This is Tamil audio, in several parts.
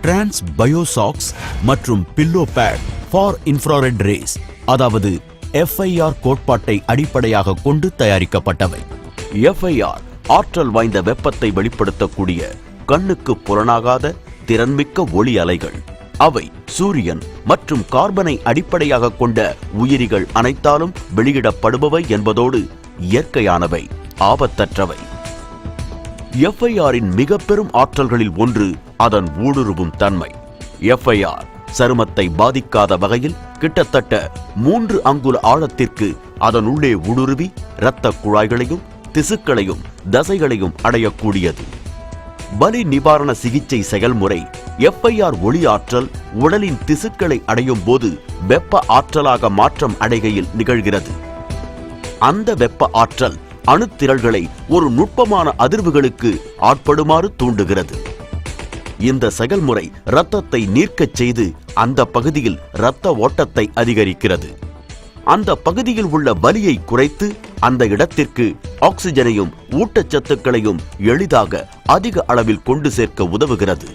டிரான்ஸ் பயோசாக்ஸ் மற்றும் pillow pad far infrared rays, அதாவது FIR கோட்பாட்டை அடிப்படையாக கொண்டு தயாரிக்கப்பட்டவை. FIR ஆற்றல் வாய்ந்த வெப்பத்தை வெளிப்படுத்தக்கூடிய கண்ணுக்கு புலனாகாத திறன்மிக்க ஒளி அலைகள். அவை சூரியன் மற்றும் கார்பனை அடிப்படையாக கொண்ட உயிரிகள் அனைத்தாலும் வெளியிடப்படுபவை என்பதோடு இயற்கையானவை, ஆபத்தற்றவை. FIRஇன் மிக பெரும் ஆற்றல்களில் ஒன்று அதன் ஊடுருவும் தன்மை. FIR சருமத்தை பாதிக்காத வகையில் கிட்டத்தட்ட 3 அங்குல ஆழத்திற்கு அதனுள்ளே ஊடுருவி இரத்த குழாய்களையும் திசுக்களையும் தசைகளையும் அடையக்கூடியது. வலி நிவாரண சிகிச்சை செயல்முறை FIR ஒளி ஆற்றல் உடலின் திசுக்களை அடையும் போது வெப்ப ஆற்றலாக மாற்றம் அடைகையில் நிகழ்கிறது. அந்த வெப்ப ஆற்றல் அணுத்திரள்களை ஒரு நுட்பமான அதிர்வுகளுக்கு ஆட்படுமாறு தூண்டுகிறது. இந்த செயல்முறை இரத்தத்தை நீர்க்கச் செய்து அந்த பகுதியில் இரத்த ஓட்டத்தை அதிகரிக்கிறது. அந்த பகுதியில் உள்ள வலியை குறைத்து அந்த இடத்திற்கு ஆக்சிஜனையும் ஊட்டச்சத்துக்களையும் எளிதாக அதிக அளவில் கொண்டு சேர்க்க உதவுகிறது.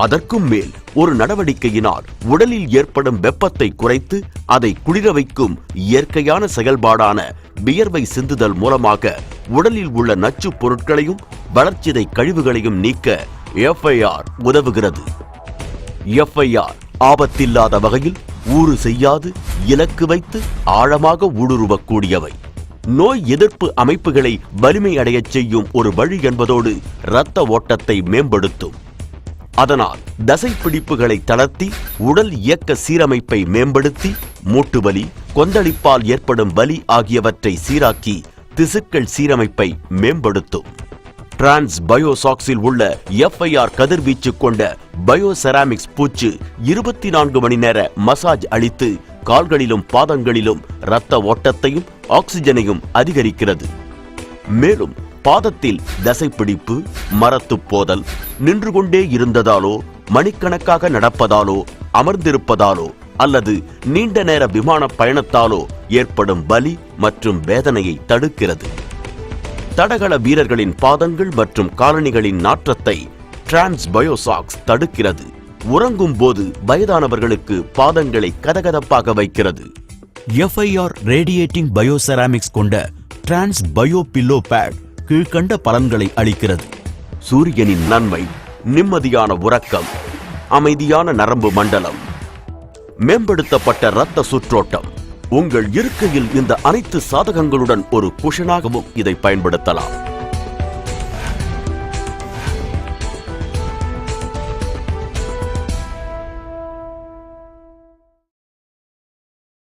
அதற்கும் மேல் ஒரு நடவடிக்கையினால் உடலில் ஏற்படும் வெப்பத்தை குறைத்து அதை குளிர வைக்கும் இயற்கையான செயல்பாடான வியர்வை சிந்துதல் மூலமாக உடலில் உள்ள நச்சு பொருட்களையும் வளர்ச்சிதை கழிவுகளையும் நீக்க FIR உதவுகிறது. FIR ஆபத்தில்லாத வகையில் ஊறு செய்யாது இலக்கு வைத்து ஆழமாக ஊடுருவக்கூடியவை. நோய் எதிர்ப்பு அமைப்புகளை வலிமை அடையச் செய்யும் ஒரு வழி என்பதோடு இரத்த ஓட்டத்தை மேம்படுத்தும். அதனால் தசைப்பிடிப்புகளை தளர்த்தி உடல் இயக்க சீரமைப்பை மேம்படுத்தி மூட்டு வலி, கொந்தளிப்பால் ஏற்படும் வலி ஆகியவற்றை சீராக்கி திசுக்கள் சீரமைப்பை மேம்படுத்தும். டிரான்ஸ் பயோசாக்ஸில் உள்ள FIR கதிர்வீச்சு கொண்ட பயோசெராமிக்ஸ் பூச்சு 24 மணி நேர மசாஜ் அளித்து கால்களிலும் பாதங்களிலும் இரத்த ஓட்டத்தையும் ஆக்சிஜனையும் அதிகரிக்கிறது. மேலும் பாதத்தில் தசைப்பிடிப்பு, மரத்து போதல், நின்று கொண்டே இருந்ததாலோ, மணிக்கணக்காக நடப்பதாலோ, அமர்ந்திருப்பதாலோ அல்லது நீண்ட நேர விமான பயணத்தாலோ ஏற்படும் வலி மற்றும் வேதனையை தடுக்கிறது. தடகள வீரர்களின் பாதங்கள் மற்றும் காலணிகளின் நாற்றத்தை டிரான்ஸ் பயோசாக்ஸ் தடுக்கிறது. உறங்கும் போது வயதானவர்களுக்கு பாதங்களை கதகதப்பாக வைக்கிறது. FIR ரேடியேட்டிங் பயோசெராமிக்ஸ் கொண்ட டிரான்ஸ் பயோ பில்லோ பேட் கீழ்கண்ட பலன்களை அளிக்கிறது. சூரியனின் நன்மை: நிம்மதியான உறக்கம், அமைதியான நரம்பு மண்டலம், மேம்படுத்தப்பட்ட இரத்த சுற்றோட்டம். உங்கள் இருக்கையில் இந்த அனைத்து சாதகங்களுடன் ஒரு குஷனாகவும் இதை பயன்படுத்தலாம்.